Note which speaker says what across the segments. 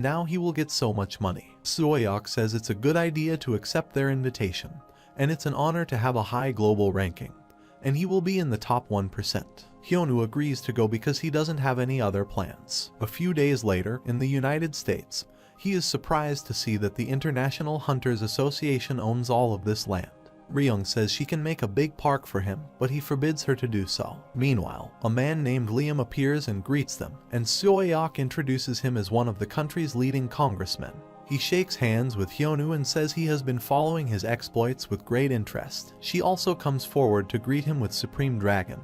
Speaker 1: Now he will get so much money. Suoyok says it's a good idea to accept their invitation, and it's an honor to have a high global ranking, and he will be in the top 1%. Hyunwoo agrees to go because he doesn't have any other plans. A few days later, in the United States, he is surprised to see that the International Hunters Association owns all of this land. Ryung says she can make a big park for him, but he forbids her to do so. Meanwhile, a man named Liam appears and greets them, and Suoyok introduces him as one of the country's leading congressmen. He shakes hands with Hyunwoo and says he has been following his exploits with great interest. She also comes forward to greet him with Supreme Dragon,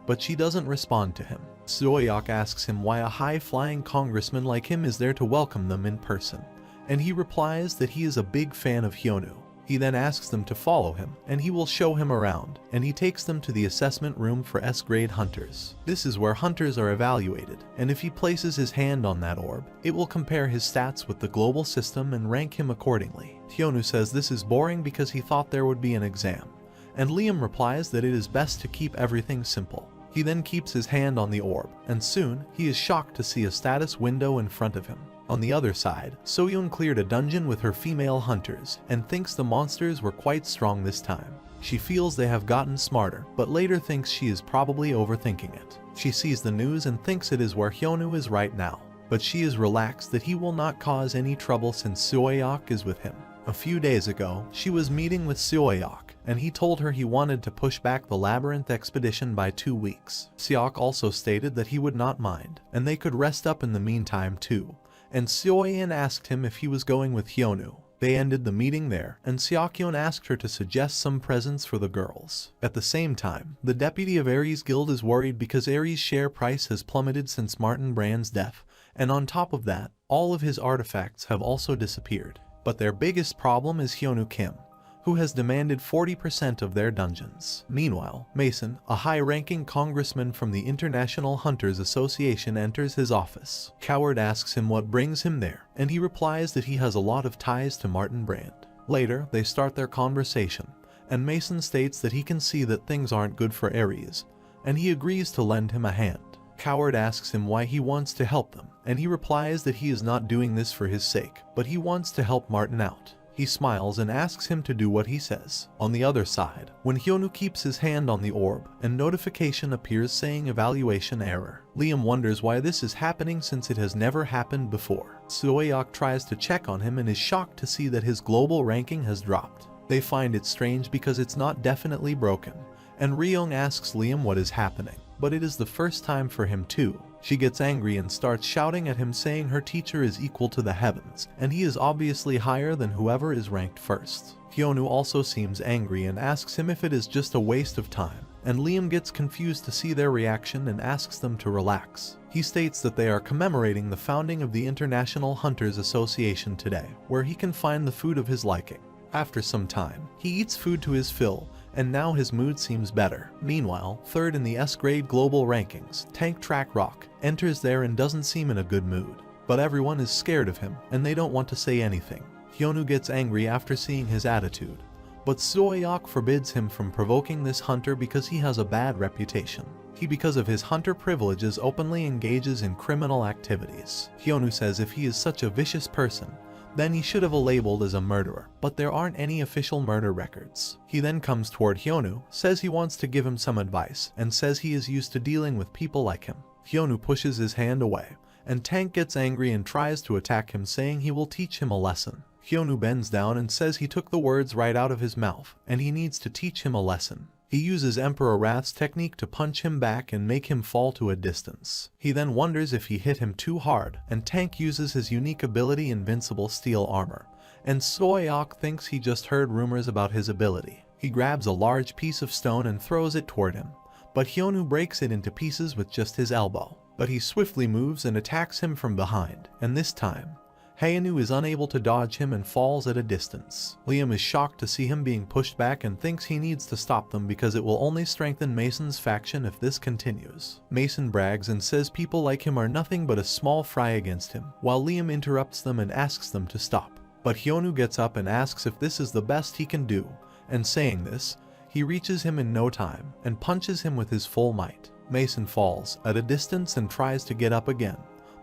Speaker 1: but she doesn't respond to him. Suoyok asks him why a high-flying congressman like him is there to welcome them in person, and he replies that he is a big fan of Hyunwoo. He then asks them to follow him, and he will show him around, and he takes them to the assessment room for S-grade hunters. This is where hunters are evaluated, and if he places his hand on that orb, it will compare his stats with the global system and rank him accordingly. Hyunwoo says this is boring because he thought there would be an exam, and Liam replies that it is best to keep everything simple. He then keeps his hand on the orb, and soon, he is shocked to see a status window in front of him. On the other side, Soyeon cleared a dungeon with her female hunters, and thinks the monsters were quite strong this time. She feels they have gotten smarter, but later thinks she is probably overthinking it. She sees the news and thinks it is where Hyunwoo is right now, but she is relaxed that he will not cause any trouble since Suoyok is with him. A few days ago, she was meeting with Suoyok, and he told her he wanted to push back the Labyrinth expedition by 2 weeks. Seok also stated that he would not mind, and they could rest up in the meantime too, and Seoyeon asked him if he was going with Hyunwoo. They ended the meeting there, and Seokyeon asked her to suggest some presents for the girls. At the same time, the deputy of Aries Guild is worried because Aries' share price has plummeted since Martin Brand's death, and on top of that, all of his artifacts have also disappeared. But their biggest problem is Hyunwoo Kim, who has demanded 40% of their dungeons. Meanwhile, Mason, a high-ranking congressman from the International Hunters Association, enters his office. Coward asks him what brings him there, and he replies that he has a lot of ties to Martin Brand. Later, they start their conversation, and Mason states that he can see that things aren't good for Aries, and he agrees to lend him a hand. Coward asks him why he wants to help them, and he replies that he is not doing this for his sake, but he wants to help Martin out. He smiles and asks him to do what he says. On the other side, when Hyunwoo keeps his hand on the orb, a notification appears saying evaluation error. Liam wonders why this is happening since it has never happened before. Suoyok tries to check on him and is shocked to see that his global ranking has dropped. They find it strange because it's not definitely broken, and Ryung asks Liam what is happening, but it is the first time for him too. She gets angry and starts shouting at him saying her teacher is equal to the heavens, and he is obviously higher than whoever is ranked first. Hyunwoo also seems angry and asks him if it is just a waste of time, and Liam gets confused to see their reaction and asks them to relax. He states that they are commemorating the founding of the International Hunters Association today, where he can find the food of his liking. After some time, he eats food to his fill, and now his mood seems better. Meanwhile, third in the S-grade global rankings, Tank Track Rock enters there and doesn't seem in a good mood. But everyone is scared of him, and they don't want to say anything. Hyunwoo gets angry after seeing his attitude, but Suoyok forbids him from provoking this hunter because he has a bad reputation. He, because of his hunter privileges, openly engages in criminal activities. Hyunwoo says if he is such a vicious person, then he should have a labeled as a murderer, but there aren't any official murder records. He then comes toward Hyunwoo, says he wants to give him some advice, and says he is used to dealing with people like him. Hyunwoo pushes his hand away, and Tank gets angry and tries to attack him, saying he will teach him a lesson. Hyunwoo bends down and says he took the words right out of his mouth, and he needs to teach him a lesson. He uses Emperor Wrath's technique to punch him back and make him fall to a distance. He then wonders if he hit him too hard, and Tank uses his unique ability Invincible Steel Armor, and Suoyok thinks he just heard rumors about his ability. He grabs a large piece of stone and throws it toward him, but Hyunwoo breaks it into pieces with just his elbow. But he swiftly moves and attacks him from behind, and this time, Hyunwoo is unable to dodge him and falls at a distance. Liam is shocked to see him being pushed back and thinks he needs to stop them because it will only strengthen Mason's faction if this continues. Mason brags and says people like him are nothing but a small fry against him, while Liam interrupts them and asks them to stop. But Hyunwoo gets up and asks if this is the best he can do, and saying this, he reaches him in no time and punches him with his full might. Mason falls at a distance and tries to get up again,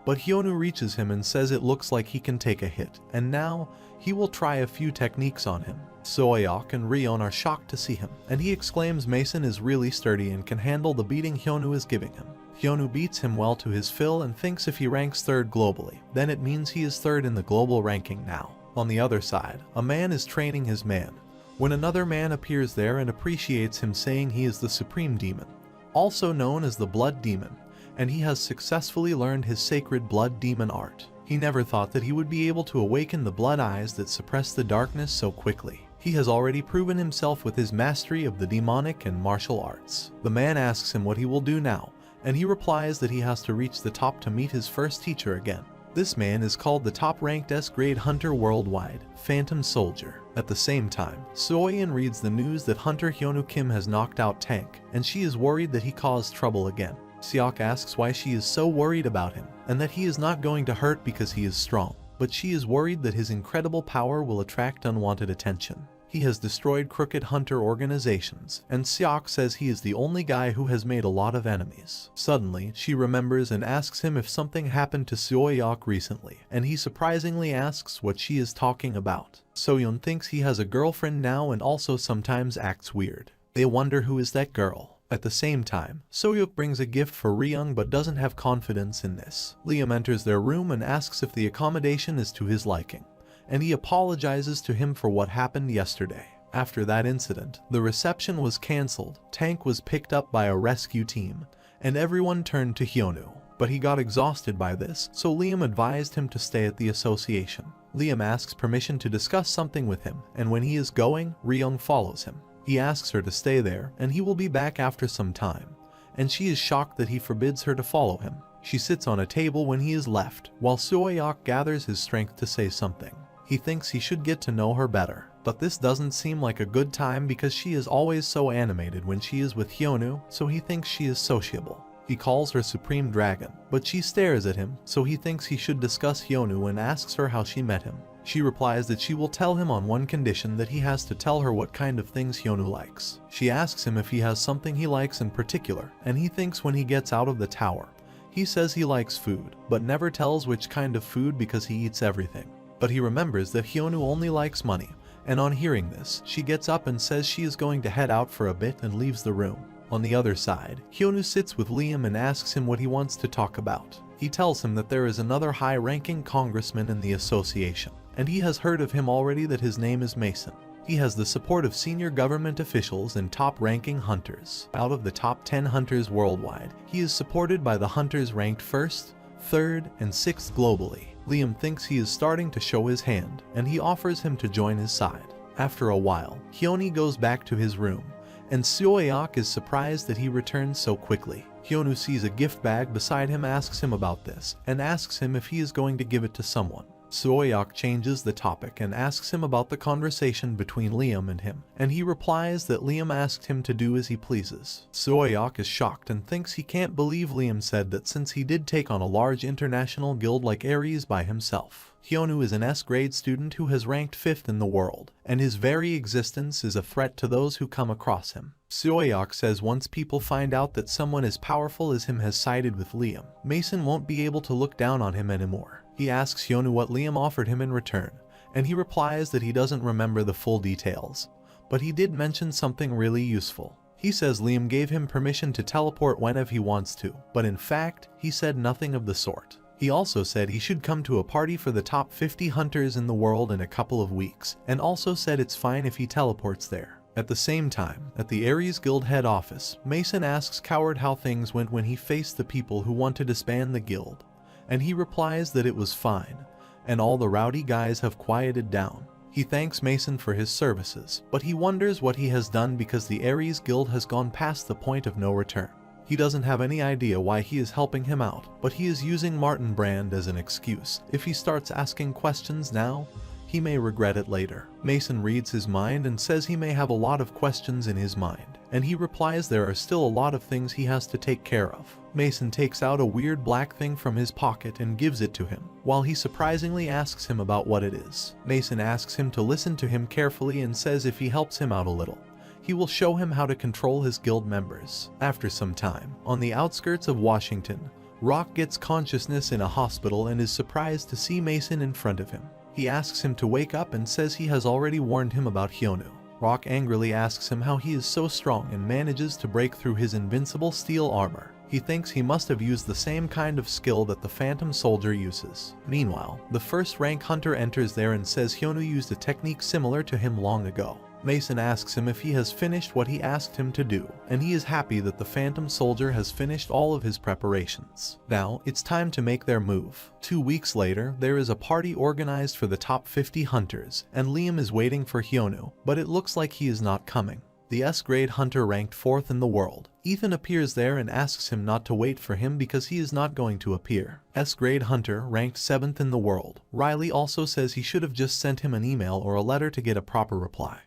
Speaker 1: but Hyonu reaches him and says it looks like he can take a hit, and now he will try a few techniques on him. Soyeok and Rion are shocked to see him, and he exclaims Mason is really sturdy and can handle the beating Hyonu is giving him. Hyonu beats him well to his fill and thinks if he ranks third globally, then it means he is third in the global ranking now. On the other side, a man is training his man, when another man appears there and appreciates him, saying he is the supreme demon, also known as the blood demon, and he has successfully learned his sacred blood demon art. He never thought that he would be able to awaken the blood eyes that suppress the darkness so quickly. He has already proven himself with his mastery of the demonic and martial arts. The man asks him what he will do now, and he replies that he has to reach the top to meet his first teacher again. This man is called the top-ranked S-grade hunter worldwide, Phantom Soldier. At the same time, Soyeon reads the news that Hunter Hyonu Kim has knocked out Tank, and she is worried that he caused trouble again. Seok asks why she is so worried about him, and that he is not going to hurt because he is strong, but she is worried that his incredible power will attract unwanted attention. He has destroyed crooked hunter organizations, and Seok says he is the only guy who has made a lot of enemies. Suddenly, she remembers and asks him if something happened to Soyeok recently, and he surprisingly asks what she is talking about. Soyeon thinks he has a girlfriend now and also sometimes acts weird. They wonder who is that girl. At the same time, Soyeok brings a gift for Ryung but doesn't have confidence in this. Liam enters their room and asks if the accommodation is to his liking, and he apologizes to him for what happened yesterday. After that incident, the reception was cancelled, Tank was picked up by a rescue team, and everyone turned to Hyonu. But he got exhausted by this, so Liam advised him to stay at the association. Liam asks permission to discuss something with him, and when he is going, Ryung follows him. He asks her to stay there, and he will be back after some time, and she is shocked that he forbids her to follow him. She sits on a table when he is left, while Soyeok gathers his strength to say something. He thinks he should get to know her better, but this doesn't seem like a good time because she is always so animated when she is with Hyonu, so he thinks she is sociable. He calls her Supreme Dragon, but she stares at him, so he thinks he should discuss Hyonu and asks her how she met him. She replies that she will tell him on one condition, that he has to tell her what kind of things Hyonu likes. She asks him if he has something he likes in particular, and he thinks when he gets out of the tower. He says he likes food, but never tells which kind of food because he eats everything. But he remembers that Hyonu only likes money, and on hearing this, she gets up and says she is going to head out for a bit and leaves the room. On the other side, Hyonu sits with Liam and asks him what he wants to talk about. He tells him that there is another high-ranking congressman in the association, and he has heard of him already, that his name is Mason. He has the support of senior government officials and top-ranking hunters. Out of the top 10 hunters worldwide, he is supported by the hunters ranked 1st, 3rd, and 6th globally. Liam thinks he is starting to show his hand, and he offers him to join his side. After a while, Hyonu goes back to his room, and Soyeok is surprised that he returns so quickly. Hyonu sees a gift bag beside him, asks him about this, and asks him if he is going to give it to someone. Soyeok changes the topic and asks him about the conversation between Liam and him, and he replies that Liam asked him to do as he pleases. Soyeok is shocked and thinks he can't believe Liam said that, since he did take on a large international guild like Ares by himself. Hyonu is an S-grade student who has ranked 5th in the world, and his very existence is a threat to those who come across him. Soyeok says once people find out that someone as powerful as him has sided with Liam, Mason won't be able to look down on him anymore. He asks Hyonu what Liam offered him in return, and he replies that he doesn't remember the full details, but he did mention something really useful. He says Liam gave him permission to teleport whenever he wants to, but in fact, he said nothing of the sort. He also said he should come to a party for the top 50 hunters in the world in a couple of weeks, and also said it's fine if he teleports there. At the same time, at the Ares Guild head office, Mason asks Coward how things went when he faced the people who want to disband the guild, and he replies that it was fine, and all the rowdy guys have quieted down. He thanks Mason for his services, but he wonders what he has done because the Ares Guild has gone past the point of no return. He doesn't have any idea why he is helping him out, but he is using Martin Brand as an excuse. If he starts asking questions now, he may regret it later. Mason reads his mind and says he may have a lot of questions in his mind, and he replies there are still a lot of things he has to take care of. Mason takes out a weird black thing from his pocket and gives it to him, while he surprisingly asks him about what it is. Mason asks him to listen to him carefully and says if he helps him out a little, he will show him how to control his guild members. After some time, on the outskirts of Washington, Rock gets consciousness in a hospital and is surprised to see Mason in front of him. He asks him to wake up and says he has already warned him about Hyonu. Rock angrily asks him how he is so strong and manages to break through his invincible steel armor. He thinks he must have used the same kind of skill that the Phantom Soldier uses. Meanwhile, the first rank hunter enters there and says Hyonu used a technique similar to him long ago. Mason asks him if he has finished what he asked him to do, and he is happy that the Phantom Soldier has finished all of his preparations. Now, it's time to make their move. 2 weeks later, there is a party organized for the top 50 hunters, and Liam is waiting for Hyonu, but it looks like he is not coming. The S-grade hunter ranked 4th in the world. Ethan appears there and asks him not to wait for him because he is not going to appear. S-grade hunter ranked 7th in the world. Riley also says he should have just sent him an email or a letter to get a proper reply.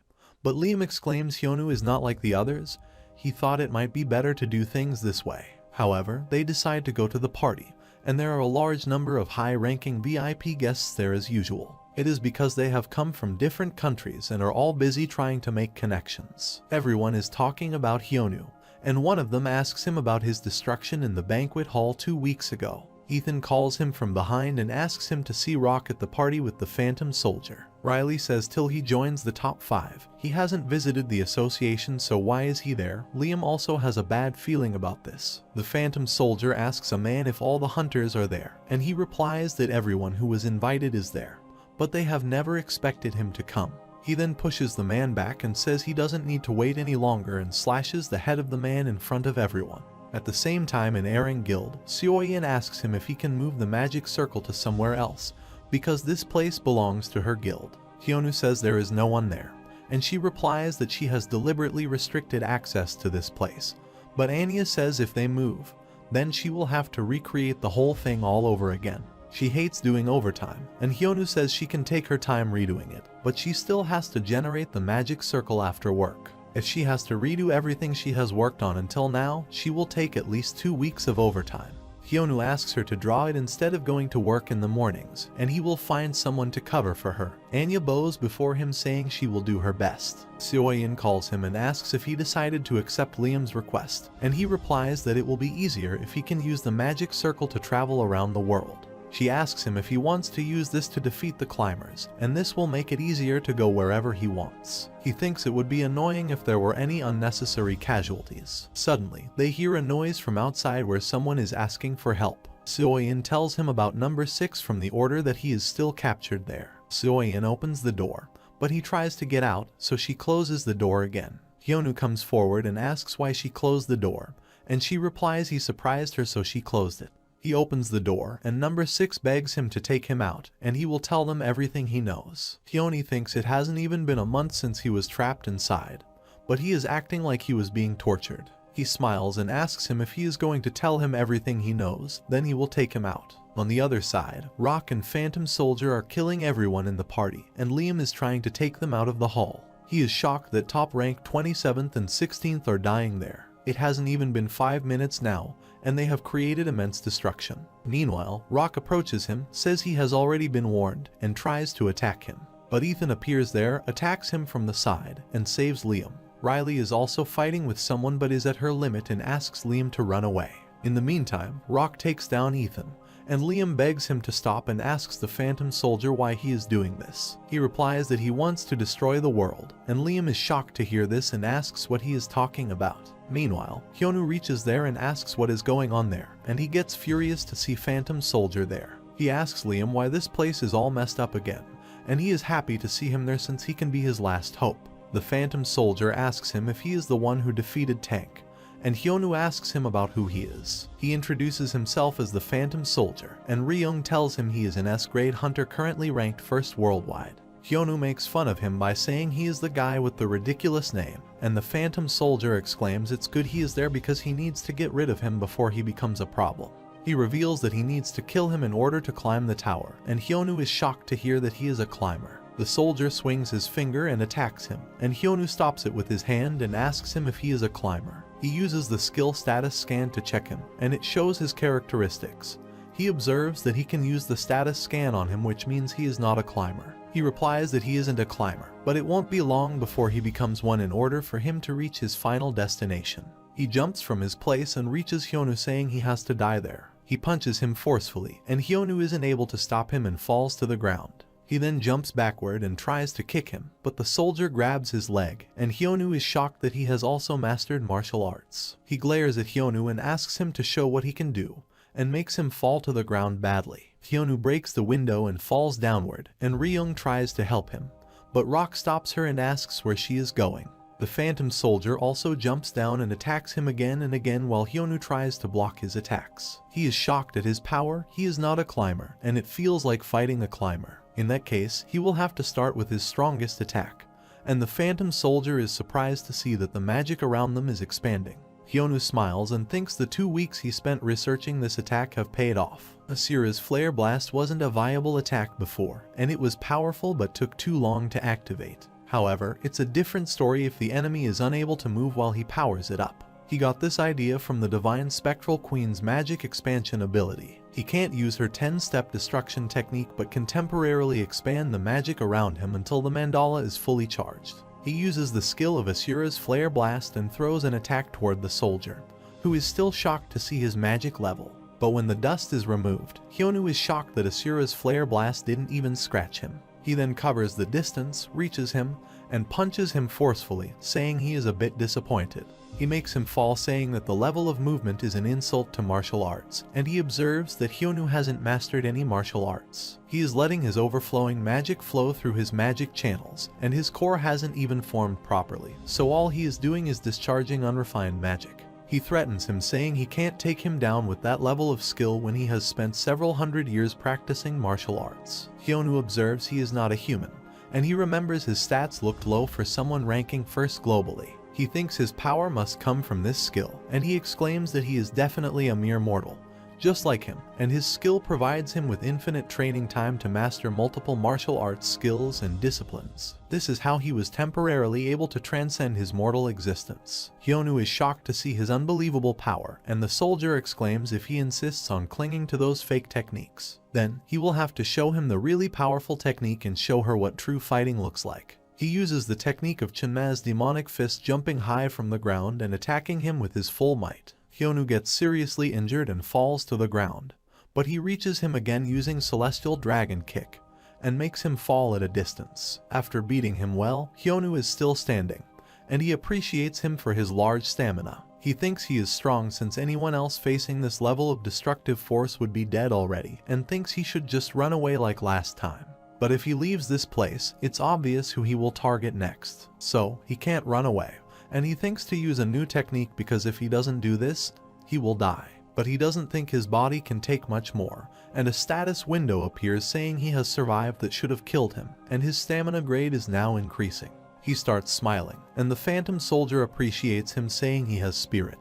Speaker 1: But Liam exclaims Hyonu is not like the others. He thought it might be better to do things this way. However, they decide to go to the party, and there are a large number of high-ranking VIP guests there as usual. It is because they have come from different countries and are all busy trying to make connections. Everyone is talking about Hyonu, and one of them asks him about his destruction in the banquet hall 2 weeks ago. Ethan calls him from behind and asks him to see Rock at the party with the Phantom Soldier. Riley says till he joins the top 5. He hasn't visited the association, so why is he there? Liam also has a bad feeling about this. The Phantom Soldier asks a man if all the hunters are there, and he replies that everyone who was invited is there, but they have never expected him to come. He then pushes the man back and says he doesn't need to wait any longer and slashes the head of the man in front of everyone. At the same time in Eren Guild, Seoyin asks him if he can move the magic circle to somewhere else, because this place belongs to her guild. Hyonu says there is no one there, and she replies that she has deliberately restricted access to this place. But Anya says if they move, then she will have to recreate the whole thing all over again. She hates doing overtime, and Hyonu says she can take her time redoing it, but she still has to generate the magic circle after work. If she has to redo everything she has worked on until now, she will take at least 2 weeks of overtime. Hyonu asks her to draw it instead of going to work in the mornings, and he will find someone to cover for her. Anya bows before him saying she will do her best. Seoyin calls him and asks if he decided to accept Liam's request, and he replies that it will be easier if he can use the magic circle to travel around the world. She asks him if he wants to use this to defeat the climbers, and this will make it easier to go wherever he wants. He thinks it would be annoying if there were any unnecessary casualties. Suddenly, they hear a noise from outside where someone is asking for help. Seoyin tells him about number 6 from the order that he is still captured there. Seoyin opens the door, but he tries to get out, so she closes the door again. Hyonu comes forward and asks why she closed the door, and she replies he surprised her so she closed it. He opens the door, and number 6 begs him to take him out, and he will tell them everything he knows. Hyonu thinks it hasn't even been a month since he was trapped inside, but he is acting like he was being tortured. He smiles and asks him if he is going to tell him everything he knows, then he will take him out. On the other side, Rock and Phantom Soldier are killing everyone in the party, and Liam is trying to take them out of the hall. He is shocked that top rank 27th and 16th are dying there. It hasn't even been 5 minutes now, and they have created immense destruction. Meanwhile, Rock approaches him, says he has already been warned, and tries to attack him. But Ethan appears there, attacks him from the side, and saves Liam. Riley is also fighting with someone but is at her limit and asks Liam to run away. In the meantime, Rock takes down Ethan, and Liam begs him to stop and asks the Phantom Soldier why he is doing this. He replies that he wants to destroy the world, and Liam is shocked to hear this and asks what he is talking about. Meanwhile, Hyonu reaches there and asks what is going on there, and he gets furious to see Phantom Soldier there. He asks Liam why this place is all messed up again, and he is happy to see him there since he can be his last hope. The Phantom Soldier asks him if he is the one who defeated Tank, and Hyonu asks him about who he is. He introduces himself as the Phantom Soldier, and Ryung tells him he is an S-grade hunter currently ranked 1st worldwide. Hyonu makes fun of him by saying he is the guy with the ridiculous name, and the Phantom Soldier exclaims it's good he is there because he needs to get rid of him before he becomes a problem. He reveals that he needs to kill him in order to climb the tower, and Hyonu is shocked to hear that he is a climber. The soldier swings his finger and attacks him, and Hyonu stops it with his hand and asks him if he is a climber. He uses the skill status scan to check him, and it shows his characteristics. He observes that he can use the status scan on him, which means he is not a climber. He replies that he isn't a climber, but it won't be long before he becomes one in order for him to reach his final destination. He jumps from his place and reaches Hyonu saying he has to die there. He punches him forcefully, and Hyonu isn't able to stop him and falls to the ground. He then jumps backward and tries to kick him, but the soldier grabs his leg, and Hyonu is shocked that he has also mastered martial arts. He glares at Hyonu and asks him to show what he can do, and makes him fall to the ground badly. Hyonu breaks the window and falls downward, and Ryung tries to help him, but Rock stops her and asks where she is going. The phantom soldier also jumps down and attacks him again and again while Hyonu tries to block his attacks. He is shocked at his power. He is not a climber, and it feels like fighting a climber. In that case, he will have to start with his strongest attack, and the phantom soldier is surprised to see that the magic around them is expanding. Hyonu smiles and thinks the 2 weeks he spent researching this attack have paid off. Asura's Flare Blast wasn't a viable attack before, and it was powerful but took too long to activate. However, it's a different story if the enemy is unable to move while he powers it up. He got this idea from the Divine Spectral Queen's magic expansion ability. He can't use her 10-step destruction technique but can temporarily expand the magic around him until the mandala is fully charged. He uses the skill of Asura's Flare Blast and throws an attack toward the soldier, who is still shocked to see his magic level. But when the dust is removed, Hyonu is shocked that Asura's Flare Blast didn't even scratch him. He then covers the distance, reaches him, and punches him forcefully, saying he is a bit disappointed. He makes him fall, saying that the level of movement is an insult to martial arts, and he observes that Hyonu hasn't mastered any martial arts. He is letting his overflowing magic flow through his magic channels, and his core hasn't even formed properly, so all he is doing is discharging unrefined magic. He threatens him, saying he can't take him down with that level of skill when he has spent several hundred years practicing martial arts. Hyonu observes he is not a human, and he remembers his stats looked low for someone ranking first globally. He thinks his power must come from this skill, and he exclaims that he is definitely a mere mortal, just like him, and his skill provides him with infinite training time to master multiple martial arts skills and disciplines. This is how he was temporarily able to transcend his mortal existence. Hyonu is shocked to see his unbelievable power, and the soldier exclaims if he insists on clinging to those fake techniques, then he will have to show him the really powerful technique and show her what true fighting looks like. He uses the technique of Chunma's demonic fist, jumping high from the ground and attacking him with his full might. Hyonu gets seriously injured and falls to the ground, but he reaches him again using Celestial Dragon Kick, and makes him fall at a distance. After beating him well, Hyonu is still standing, and he appreciates him for his large stamina. He thinks he is strong since anyone else facing this level of destructive force would be dead already, and thinks he should just run away like last time. But if he leaves this place, it's obvious who he will target next, so he can't run away. And he thinks to use a new technique because if he doesn't do this, he will die. But he doesn't think his body can take much more, and a status window appears saying he has survived that should have killed him, and his stamina grade is now increasing. He starts smiling, and the phantom soldier appreciates him, saying he has spirit.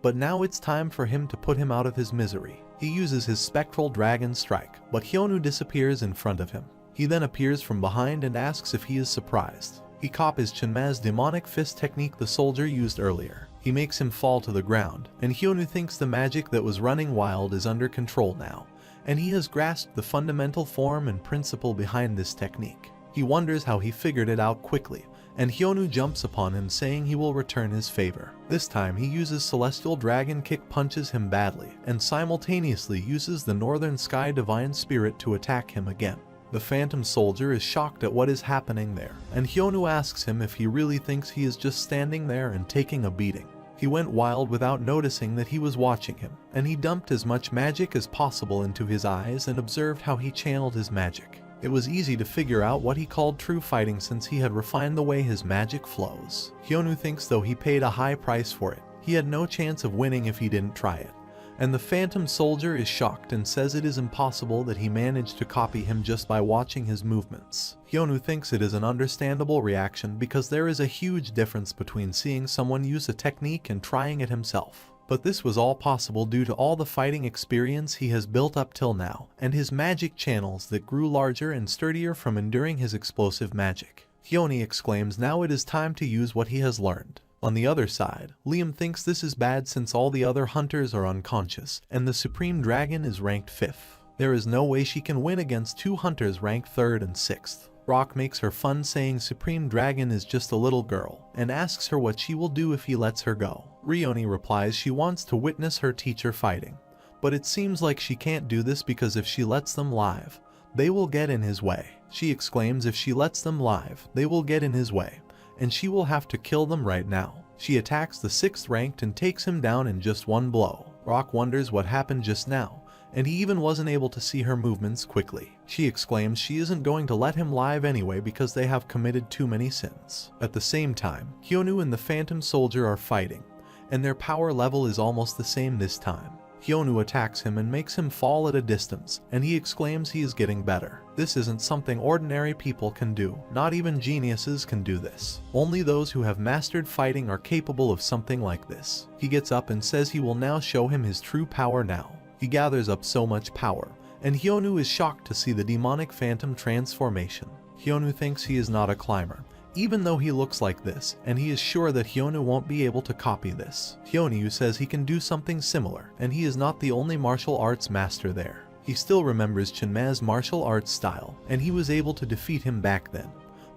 Speaker 1: But now it's time for him to put him out of his misery. He uses his spectral dragon strike, but Hyonu disappears in front of him. He then appears from behind and asks if he is surprised. He copies Chunma's demonic fist technique the soldier used earlier. He makes him fall to the ground, and Hyonu thinks the magic that was running wild is under control now, and he has grasped the fundamental form and principle behind this technique. He wonders how he figured it out quickly, and Hyonu jumps upon him, saying he will return his favor. This time he uses Celestial Dragon Kick, punches him badly, and simultaneously uses the Northern Sky Divine Spirit to attack him again. The phantom soldier is shocked at what is happening there, and Hyonu asks him if he really thinks he is just standing there and taking a beating. He went wild without noticing that he was watching him, and he dumped as much magic as possible into his eyes and observed how he channeled his magic. It was easy to figure out what he called true fighting since he had refined the way his magic flows. Hyonu thinks though he paid a high price for it, he had no chance of winning if he didn't try it. And the phantom soldier is shocked and says it is impossible that he managed to copy him just by watching his movements. Hyonu thinks it is an understandable reaction because there is a huge difference between seeing someone use a technique and trying it himself. But this was all possible due to all the fighting experience he has built up till now, and his magic channels that grew larger and sturdier from enduring his explosive magic. Hyonu exclaims now it is time to use what he has learned. On the other side, Liam thinks this is bad since all the other hunters are unconscious, and the Supreme Dragon is ranked 5th. There is no way she can win against 2 hunters ranked 3rd and 6th. Rock makes her fun, saying Supreme Dragon is just a little girl, and asks her what she will do if he lets her go. Rioni replies she wants to witness her teacher fighting, but it seems like she can't do this because if she lets them live, they will get in his way. She exclaims if she lets them live, they will get in his way, and she will have to kill them right now. She attacks the 6th ranked and takes him down in just one blow. Rock wonders what happened just now, and he even wasn't able to see her movements quickly. She exclaims she isn't going to let him live anyway because they have committed too many sins. At the same time, Hyonu and the Phantom Soldier are fighting, and their power level is almost the same this time. Hyonu attacks him and makes him fall at a distance, and he exclaims he is getting better. This isn't something ordinary people can do. Not even geniuses can do this. Only those who have mastered fighting are capable of something like this. He gets up and says he will now show him his true power now. He gathers up so much power, and Hyonu is shocked to see the demonic phantom transformation. Hyonu thinks he is not a climber, even though he looks like this, and he is sure that Hyonu won't be able to copy this. Hyonu says he can do something similar, and he is not the only martial arts master there. He still remembers Chinma's martial arts style, and he was able to defeat him back then,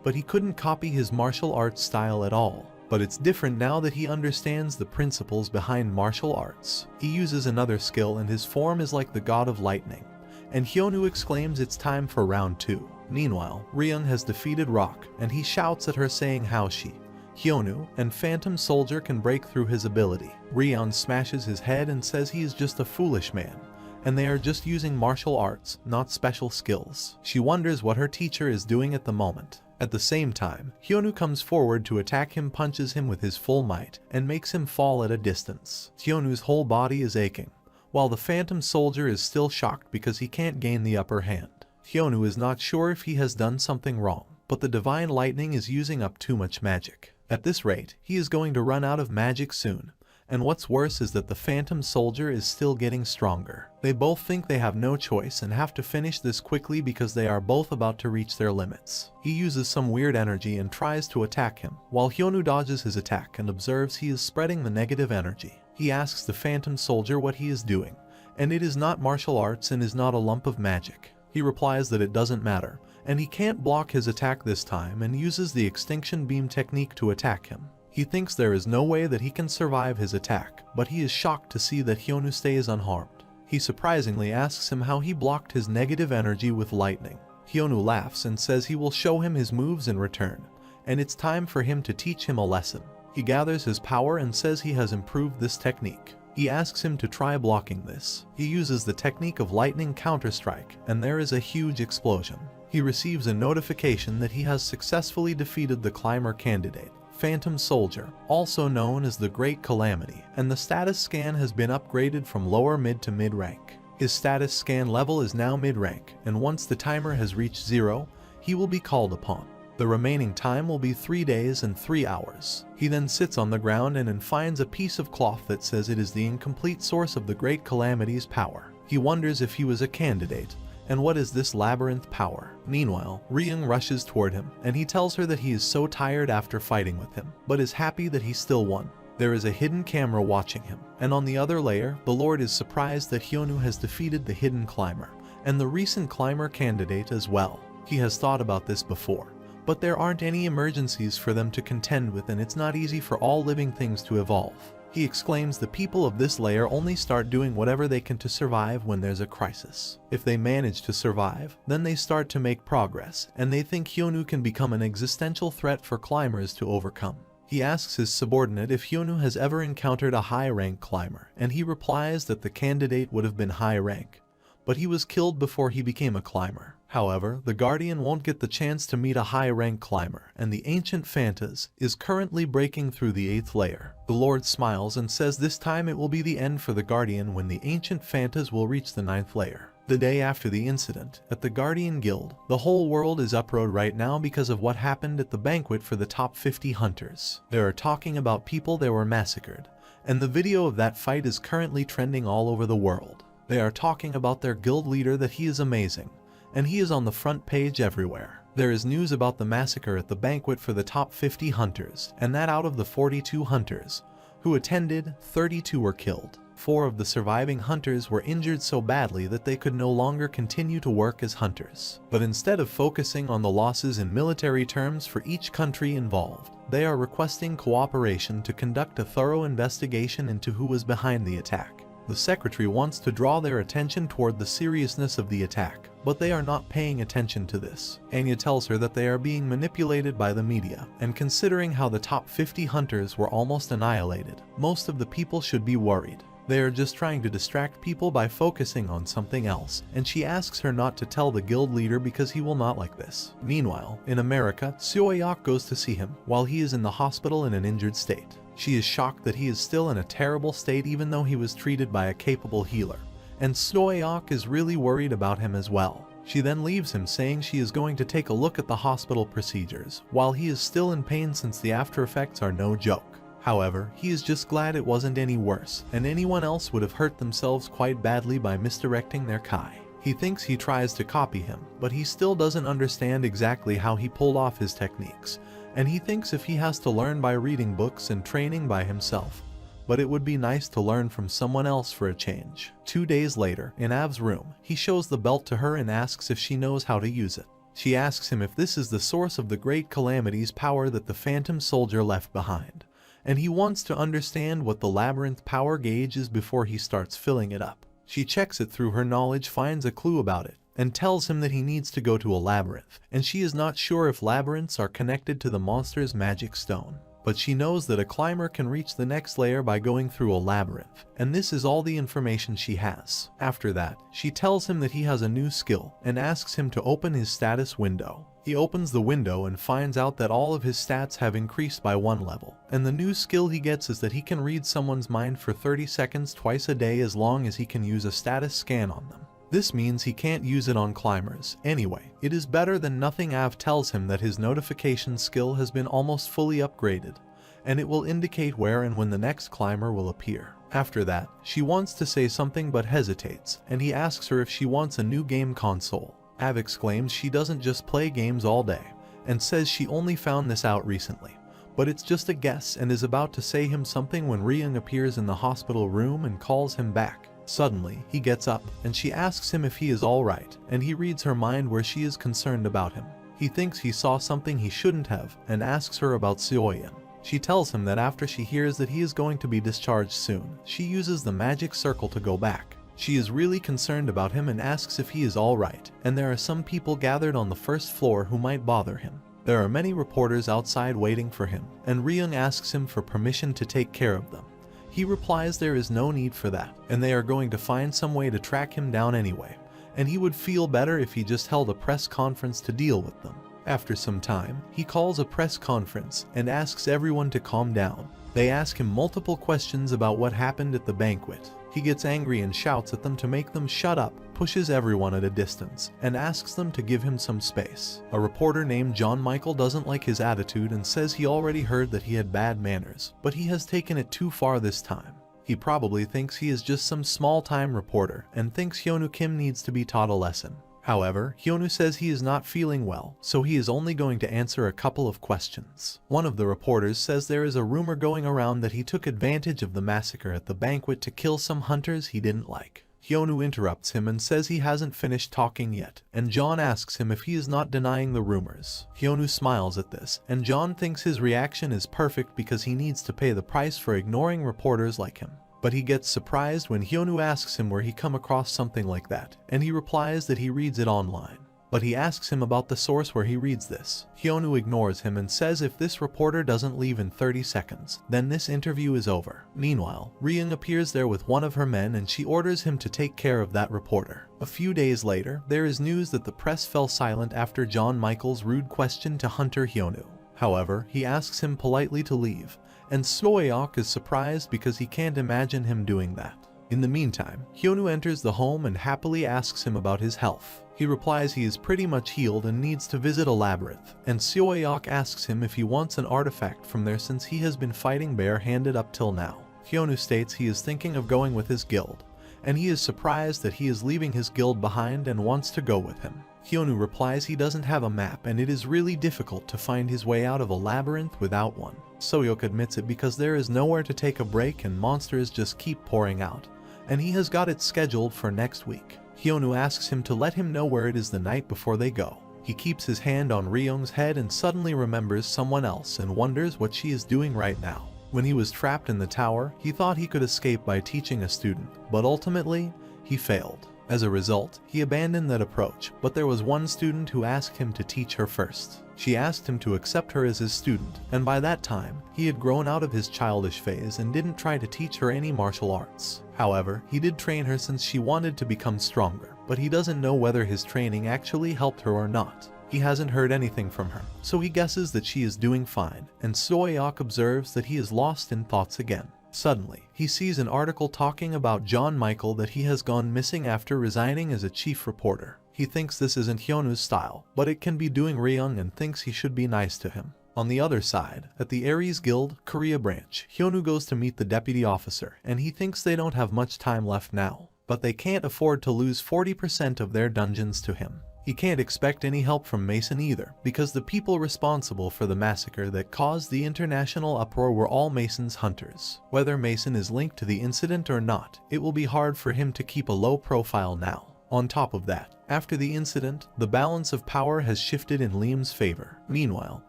Speaker 1: but he couldn't copy his martial arts style at all. But it's different now that he understands the principles behind martial arts. He uses another skill and his form is like the god of lightning, and Hyonu exclaims it's time for round 2. Meanwhile, Ryung has defeated Rock, and he shouts at her saying how she, Hyonu, and Phantom Soldier can break through his ability. Ryung smashes his head and says he is just a foolish man, and they are just using martial arts, not special skills. She wonders what her teacher is doing at the moment. At the same time, Hyonu comes forward to attack him, punches him with his full might, and makes him fall at a distance. Hyonu's whole body is aching, while the Phantom Soldier is still shocked because he can't gain the upper hand. Hyonu is not sure if he has done something wrong, but the divine lightning is using up too much magic. At this rate, he is going to run out of magic soon, and what's worse is that the Phantom Soldier is still getting stronger. They both think they have no choice and have to finish this quickly because they are both about to reach their limits. He uses some weird energy and tries to attack him, while Hyonu dodges his attack and observes he is spreading the negative energy. He asks the Phantom Soldier what he is doing, and it is not martial arts and is not a lump of magic. He replies that it doesn't matter, and he can't block his attack this time and uses the extinction beam technique to attack him. He thinks there is no way that he can survive his attack, but he is shocked to see that Hyonu stays unharmed. He surprisingly asks him how he blocked his negative energy with lightning. Hyonu laughs and says he will show him his moves in return, and it's time for him to teach him a lesson. He gathers his power and says he has improved this technique. He asks him to try blocking this. He uses the technique of lightning counterstrike, and there is a huge explosion. He receives a notification that he has successfully defeated the climber candidate, Phantom Soldier, also known as the Great Calamity, and the status scan has been upgraded from lower mid to mid rank. His status scan level is now mid rank, and once the timer has reached 0, he will be called upon. The remaining time will be 3 days and 3 hours. He then sits on the ground and finds a piece of cloth that says it is the incomplete source of the Great Calamity's power. He wonders if he was a candidate, and what is this labyrinth power? Meanwhile, Ryung rushes toward him, and he tells her that he is so tired after fighting with him, but is happy that he still won. There is a hidden camera watching him, and on the other layer, the Lord is surprised that Hyonu has defeated the hidden climber, and the recent climber candidate as well. He has thought about this before, but there aren't any emergencies for them to contend with, and it's not easy for all living things to evolve. He exclaims the people of this layer only start doing whatever they can to survive when there's a crisis. If they manage to survive, then they start to make progress, and they think Hyonu can become an existential threat for climbers to overcome. He asks his subordinate if Hyonu has ever encountered a high-rank climber, and he replies that the candidate would have been high rank, but he was killed before he became a climber. However, the Guardian won't get the chance to meet a high-rank climber, and the Ancient Phantas is currently breaking through the 8th layer. The Lord smiles and says this time it will be the end for the Guardian when the Ancient Phantas will reach the 9th layer. The day after the incident, at the Guardian Guild, the whole world is uproar right now because of what happened at the banquet for the top 50 hunters. They are talking about people that were massacred, and the video of that fight is currently trending all over the world. They are talking about their guild leader that he is amazing, and he is on the front page everywhere. There is news about the massacre at the banquet for the top 50 hunters, and that out of the 42 hunters who attended, 32 were killed. 4 of the surviving hunters were injured so badly that they could no longer continue to work as hunters. But instead of focusing on the losses in military terms for each country involved, they are requesting cooperation to conduct a thorough investigation into who was behind the attack. The secretary wants to draw their attention toward the seriousness of the attack, but they are not paying attention to this. Anya tells her that they are being manipulated by the media, and considering how the top 50 hunters were almost annihilated, most of the people should be worried. They are just trying to distract people by focusing on something else, and she asks her not to tell the guild leader because he will not like this. Meanwhile, in America, Suoyok goes to see him while he is in the hospital in an injured state. She is shocked that he is still in a terrible state even though he was treated by a capable healer, and Suoyok is really worried about him as well. She then leaves him saying she is going to take a look at the hospital procedures, while he is still in pain since the after effects are no joke. However, he is just glad it wasn't any worse, and anyone else would have hurt themselves quite badly by misdirecting their kai. He thinks he tries to copy him, but he still doesn't understand exactly how he pulled off his techniques, and he thinks if he has to learn by reading books and training by himself, but it would be nice to learn from someone else for a change. 2 days later, in Av's room, he shows the belt to her and asks if she knows how to use it. She asks him if this is the source of the great calamity's power that the Phantom Soldier left behind, and he wants to understand what the labyrinth power gauge is before he starts filling it up. She checks it through her knowledge, finds a clue about it, and tells him that he needs to go to a labyrinth, and she is not sure if labyrinths are connected to the monster's magic stone. But she knows that a climber can reach the next layer by going through a labyrinth, and this is all the information she has. After that, she tells him that he has a new skill, and asks him to open his status window. He opens the window and finds out that all of his stats have increased by 1 level, and the new skill he gets is that he can read someone's mind for 30 seconds twice a day as long as he can use a status scan on them. This means he can't use it on climbers. Anyway, it is better than nothing. Av tells him that his notification skill has been almost fully upgraded, and it will indicate where and when the next climber will appear. After that, she wants to say something but hesitates, and he asks her if she wants a new game console. Av exclaims she doesn't just play games all day, and says she only found this out recently, but it's just a guess, and is about to say him something when Ryung appears in the hospital room and calls him back. Suddenly, he gets up, and she asks him if he is alright, and he reads her mind where she is concerned about him. He thinks he saw something he shouldn't have, and asks her about Seoyeon. She tells him that after she hears that he is going to be discharged soon, she uses the magic circle to go back. She is really concerned about him and asks if he is alright, and there are some people gathered on the first floor who might bother him. There are many reporters outside waiting for him, and Ryung asks him for permission to take care of them. He replies there is no need for that, and they are going to find some way to track him down anyway, and he would feel better if he just held a press conference to deal with them. After some time, he calls a press conference and asks everyone to calm down. They ask him multiple questions about what happened at the banquet. He gets angry and shouts at them to make them shut up, pushes everyone at a distance, and asks them to give him some space. A reporter named John Michael doesn't like his attitude and says he already heard that he had bad manners, but he has taken it too far this time. He probably thinks he is just some small-time reporter and thinks Hyunwoo Kim needs to be taught a lesson. However, Hyunwoo says he is not feeling well, so he is only going to answer a couple of questions. One of the reporters says there is a rumor going around that he took advantage of the massacre at the banquet to kill some hunters he didn't like. Hyunwoo interrupts him and says he hasn't finished talking yet, and John asks him if he is not denying the rumors. Hyunwoo smiles at this, and John thinks his reaction is perfect because he needs to pay the price for ignoring reporters like him. But he gets surprised when Hyunwoo asks him where he come across something like that, and he replies that he reads it online. But he asks him about the source where he reads this. Hyunwoo ignores him and says if this reporter doesn't leave in 30 seconds, then this interview is over. Meanwhile, Ryung appears there with one of her men and she orders him to take care of that reporter. A few days later, there is news that the press fell silent after John Michael's rude question to Hunter Hyunwoo. However, he asks him politely to leave, and Soyeok is surprised because he can't imagine him doing that. In the meantime, Hyunwoo enters the home and happily asks him about his health. He replies he is pretty much healed and needs to visit a labyrinth, and Soyeok asks him if he wants an artifact from there since he has been fighting bare-handed up till now. Hyunwoo states he is thinking of going with his guild, and he is surprised that he is leaving his guild behind and wants to go with him. Hyunwoo replies he doesn't have a map and it is really difficult to find his way out of a labyrinth without one. Soyeok admits it because there is nowhere to take a break and monsters just keep pouring out, and he has got it scheduled for next week. Hyunwoo asks him to let him know where it is the night before they go. He keeps his hand on Ryung's head and suddenly remembers someone else and wonders what she is doing right now. When he was trapped in the tower, he thought he could escape by teaching a student, but ultimately, he failed. As a result, he abandoned that approach, but there was one student who asked him to teach her first. She asked him to accept her as his student, and by that time, he had grown out of his childish phase and didn't try to teach her any martial arts. However, he did train her since she wanted to become stronger, but he doesn't know whether his training actually helped her or not. He hasn't heard anything from her, so he guesses that she is doing fine, and Soyeok observes that he is lost in thoughts again. Suddenly, he sees an article talking about John Michael that he has gone missing after resigning as a chief reporter. He thinks this isn't Hyonu's style, but it can be doing Ryung and thinks he should be nice to him. On the other side, at the Aries Guild, Korea branch, Hyonu goes to meet the deputy officer, and he thinks they don't have much time left now, but they can't afford to lose 40% of their dungeons to him. He can't expect any help from Mason either, because the people responsible for the massacre that caused the international uproar were all Mason's hunters. Whether Mason is linked to the incident or not, it will be hard for him to keep a low profile now. On top of that, after the incident, the balance of power has shifted in Liam's favor. Meanwhile,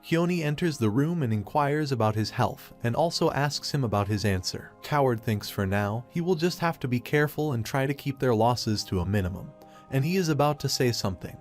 Speaker 1: Hyoni enters the room and inquires about his health, and also asks him about his answer. Coward thinks for now, he will just have to be careful and try to keep their losses to a minimum. And he is about to say something,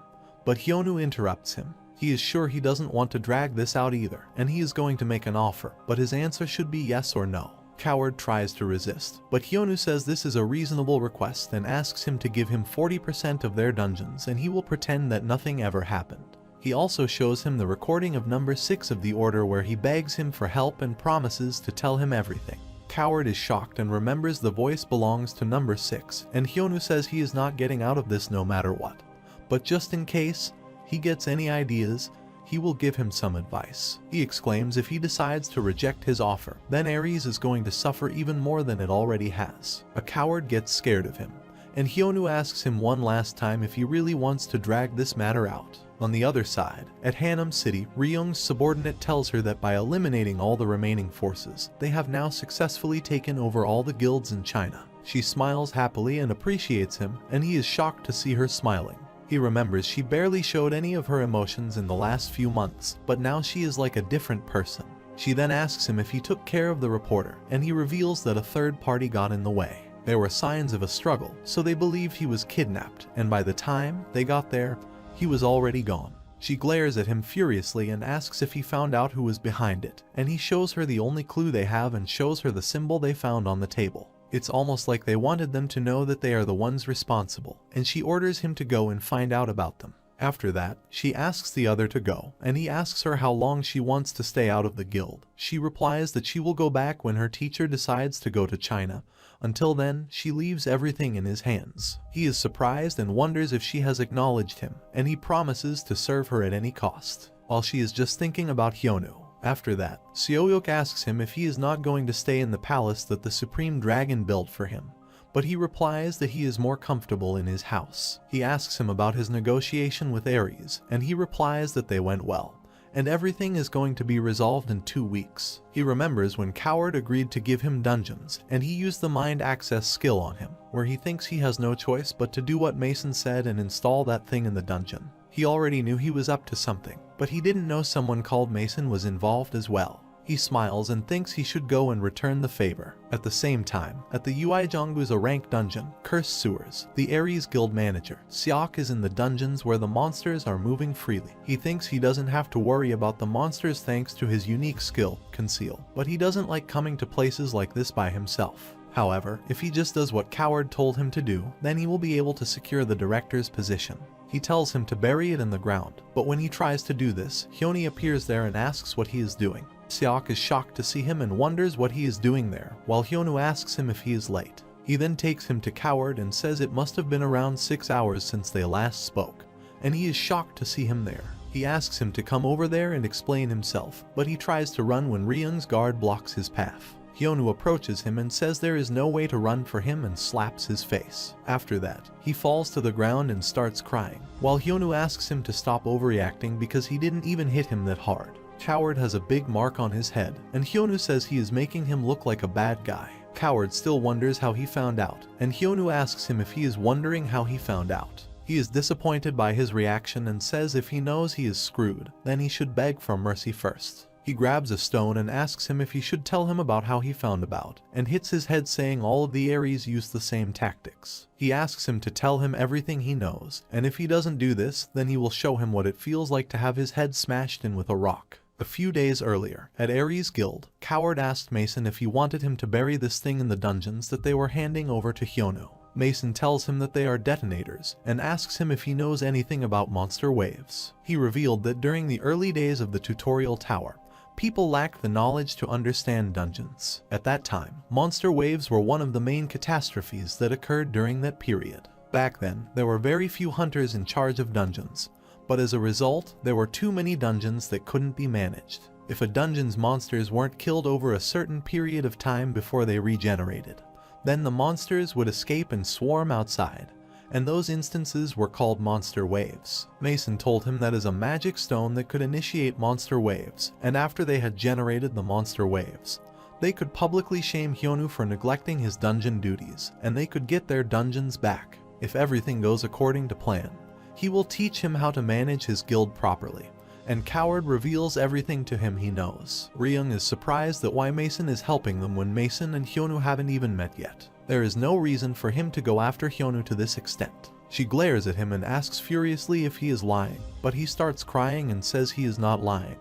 Speaker 1: but Hyonu interrupts him. He is sure he doesn't want to drag this out either, and he is going to make an offer, but his answer should be yes or no. Coward tries to resist, but Hyonu says this is a reasonable request and asks him to give him 40% of their dungeons and he will pretend that nothing ever happened. He also shows him the recording of number 6 of the order where he begs him for help and promises to tell him everything. Coward is shocked and remembers the voice belongs to number 6, and Hyonu says he is not getting out of this no matter what. But just in case he gets any ideas, he will give him some advice. He exclaims if he decides to reject his offer, then Aries is going to suffer even more than it already has. A coward gets scared of him, and Hyonu asks him one last time if he really wants to drag this matter out. On the other side, at Hanam City, Ryung's subordinate tells her that by eliminating all the remaining forces, they have now successfully taken over all the guilds in China. She smiles happily and appreciates him, and he is shocked to see her smiling. He remembers she barely showed any of her emotions in the last few months, but now she is like a different person. She then asks him if he took care of the reporter, and he reveals that a third party got in the way. There were signs of a struggle, so they believed he was kidnapped, and by the time they got there, he was already gone. She glares at him furiously and asks if he found out who was behind it, and he shows her the only clue they have and shows her the symbol they found on the table. It's almost like they wanted them to know that they are the ones responsible, and she orders him to go and find out about them. After that, she asks the other to go, and he asks her how long she wants to stay out of the guild. She replies that she will go back when her teacher decides to go to China. Until then, she leaves everything in his hands. He is surprised and wonders if she has acknowledged him, and he promises to serve her at any cost, while she is just thinking about Hyonu. After that, Seoyok asks him if he is not going to stay in the palace that the Supreme Dragon built for him, but he replies that he is more comfortable in his house. He asks him about his negotiation with Ares, and he replies that they went well, and everything is going to be resolved in 2 weeks. He remembers when Coward agreed to give him dungeons, and he used the mind access skill on him, where he thinks he has no choice but to do what Mason said and install that thing in the dungeon. He already knew he was up to something, but he didn't know someone called Mason was involved as well. He smiles and thinks he should go and return the favor. At the same time, at the Uijonggu's rank dungeon, Cursed Sewers, the Ares Guild manager, Seok is in the dungeons where the monsters are moving freely. He thinks he doesn't have to worry about the monsters thanks to his unique skill, Conceal, but he doesn't like coming to places like this by himself. However, if he just does what Coward told him to do, then he will be able to secure the director's position. He tells him to bury it in the ground, but when he tries to do this, Hyoni appears there and asks what he is doing. Seok is shocked to see him and wonders what he is doing there, while Hyonu asks him if he is late. He then takes him to Coward and says it must have been around 6 hours since they last spoke, and he is shocked to see him there. He asks him to come over there and explain himself, but he tries to run when Ryung's guard blocks his path. Hyonu approaches him and says there is no way to run for him and slaps his face. After that, he falls to the ground and starts crying, while Hyonu asks him to stop overreacting because he didn't even hit him that hard. Coward has a big mark on his head, and Hyonu says he is making him look like a bad guy. Coward still wonders how he found out, and Hyonu asks him if he is wondering how he found out. He is disappointed by his reaction and says if he knows he is screwed, then he should beg for mercy first. He grabs a stone and asks him if he should tell him about how he found about, and hits his head saying all of the Aries use the same tactics. He asks him to tell him everything he knows, and if he doesn't do this, then he will show him what it feels like to have his head smashed in with a rock. A few days earlier, at Aries Guild, Coward asked Mason if he wanted him to bury this thing in the dungeons that they were handing over to Hyonu. Mason tells him that they are detonators, and asks him if he knows anything about monster waves. He revealed that during the early days of the tutorial tower, people lacked the knowledge to understand dungeons. At that time, monster waves were one of the main catastrophes that occurred during that period. Back then, there were very few hunters in charge of dungeons, but as a result, there were too many dungeons that couldn't be managed. If a dungeon's monsters weren't killed over a certain period of time before they regenerated, then the monsters would escape and swarm outside, and those instances were called monster waves. Mason told him that is a magic stone that could initiate monster waves, and after they had generated the monster waves, they could publicly shame Hyonu for neglecting his dungeon duties, and they could get their dungeons back. If everything goes according to plan, he will teach him how to manage his guild properly, and Coward reveals everything to him he knows. Ryung is surprised that why Mason is helping them when Mason and Hyonu haven't even met yet. There is no reason for him to go after Hyonu to this extent. She glares at him and asks furiously if he is lying, but he starts crying and says he is not lying,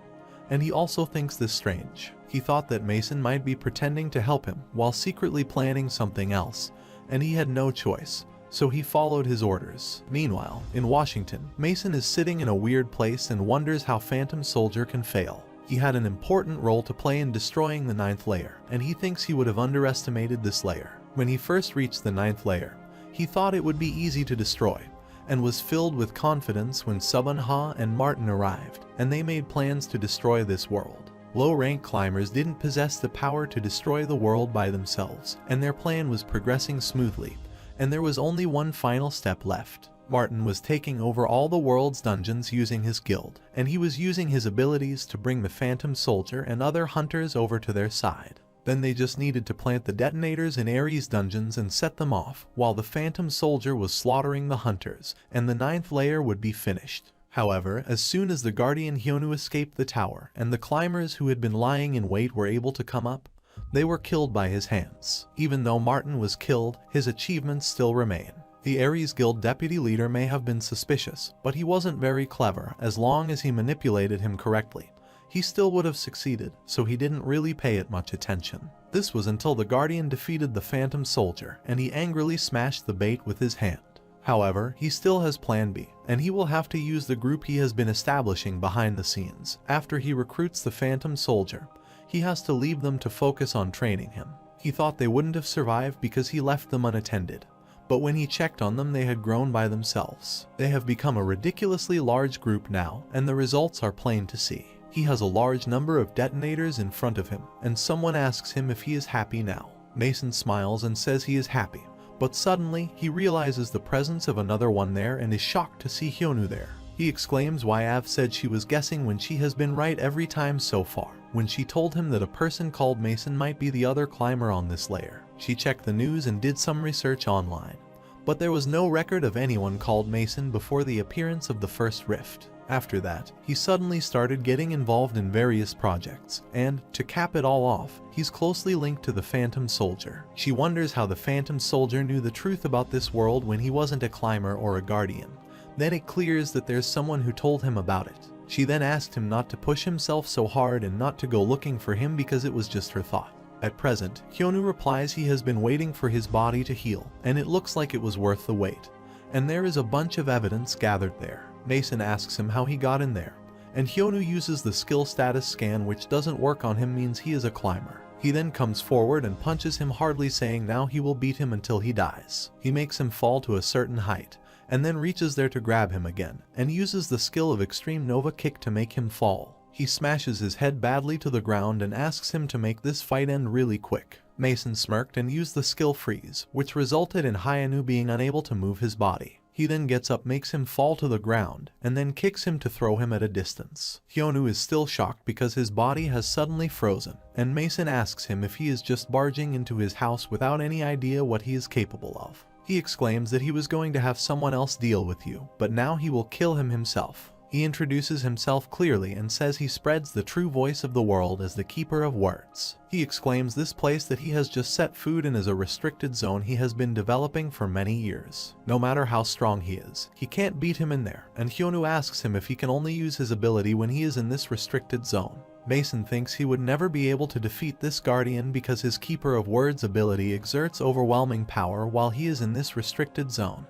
Speaker 1: and he also thinks this strange. He thought that Mason might be pretending to help him while secretly planning something else, and he had no choice, so he followed his orders. Meanwhile, in Washington, Mason is sitting in a weird place and wonders how Phantom Soldier can fail. He had an important role to play in destroying the 9th layer, and he thinks he would have underestimated this layer. When he first reached the 9th layer, he thought it would be easy to destroy, and was filled with confidence when Subunha and Martin arrived, and they made plans to destroy this world. Low-rank climbers didn't possess the power to destroy the world by themselves, and their plan was progressing smoothly, and there was only one final step left. Martin was taking over all the world's dungeons using his guild, and he was using his abilities to bring the Phantom Soldier and other hunters over to their side. Then they just needed to plant the detonators in Ares dungeons and set them off, while the Phantom Soldier was slaughtering the hunters, and the 9th layer would be finished. However, as soon as the guardian Hyonu escaped the tower, and the climbers who had been lying in wait were able to come up, they were killed by his hands. Even though Martin was killed, his achievements still remain. The Ares Guild deputy leader may have been suspicious, but he wasn't very clever. As long as he manipulated him correctly, he still would have succeeded, so he didn't really pay it much attention. This was until the Guardian defeated the Phantom Soldier, and he angrily smashed the bait with his hand. However, he still has Plan B, and he will have to use the group he has been establishing behind the scenes. After he recruits the Phantom Soldier, he has to leave them to focus on training him. He thought they wouldn't have survived because he left them unattended, but when he checked on them they had grown by themselves. They have become a ridiculously large group now, and the results are plain to see. He has a large number of detonators in front of him, and someone asks him if he is happy now. Mason smiles and says he is happy, but suddenly he realizes the presence of another one there and is shocked to see Hyonu there. He exclaims why Av said she was guessing when she has been right every time so far, when she told him that a person called Mason might be the other climber on this layer. She checked the news and did some research online, but there was no record of anyone called Mason before the appearance of the first rift. After that, he suddenly started getting involved in various projects, and, to cap it all off, he's closely linked to the Phantom Soldier. She wonders how the Phantom Soldier knew the truth about this world when he wasn't a climber or a guardian. Then it clears that there's someone who told him about it. She then asked him not to push himself so hard and not to go looking for him because it was just her thought. At present, Hyonu replies he has been waiting for his body to heal, and it looks like it was worth the wait. And there is a bunch of evidence gathered there. Mason asks him how he got in there, and Hyonu uses the skill status scan, which doesn't work on him, means he is a climber. He then comes forward and punches him hardly, saying now he will beat him until he dies. He makes him fall to a certain height, and then reaches there to grab him again, and uses the skill of Extreme Nova Kick to make him fall. He smashes his head badly to the ground and asks him to make this fight end really quick. Mason smirked and used the skill Freeze, which resulted in Hyonu being unable to move his body. He then gets up, makes him fall to the ground, and then kicks him to throw him at a distance. Hyonu is still shocked because his body has suddenly frozen, and Mason asks him if he is just barging into his house without any idea what he is capable of. He exclaims that he was going to have someone else deal with you, but now he will kill him himself. He introduces himself clearly and says he spreads the true voice of the world as the keeper of words. He exclaims this place that he has just set foot in is a restricted zone he has been developing for many years. No matter how strong he is, he can't beat him in there, and Hyonu asks him if he can only use his ability when he is in this restricted zone. Mason thinks he would never be able to defeat this guardian because his keeper of words ability exerts overwhelming power while he is in this restricted zone,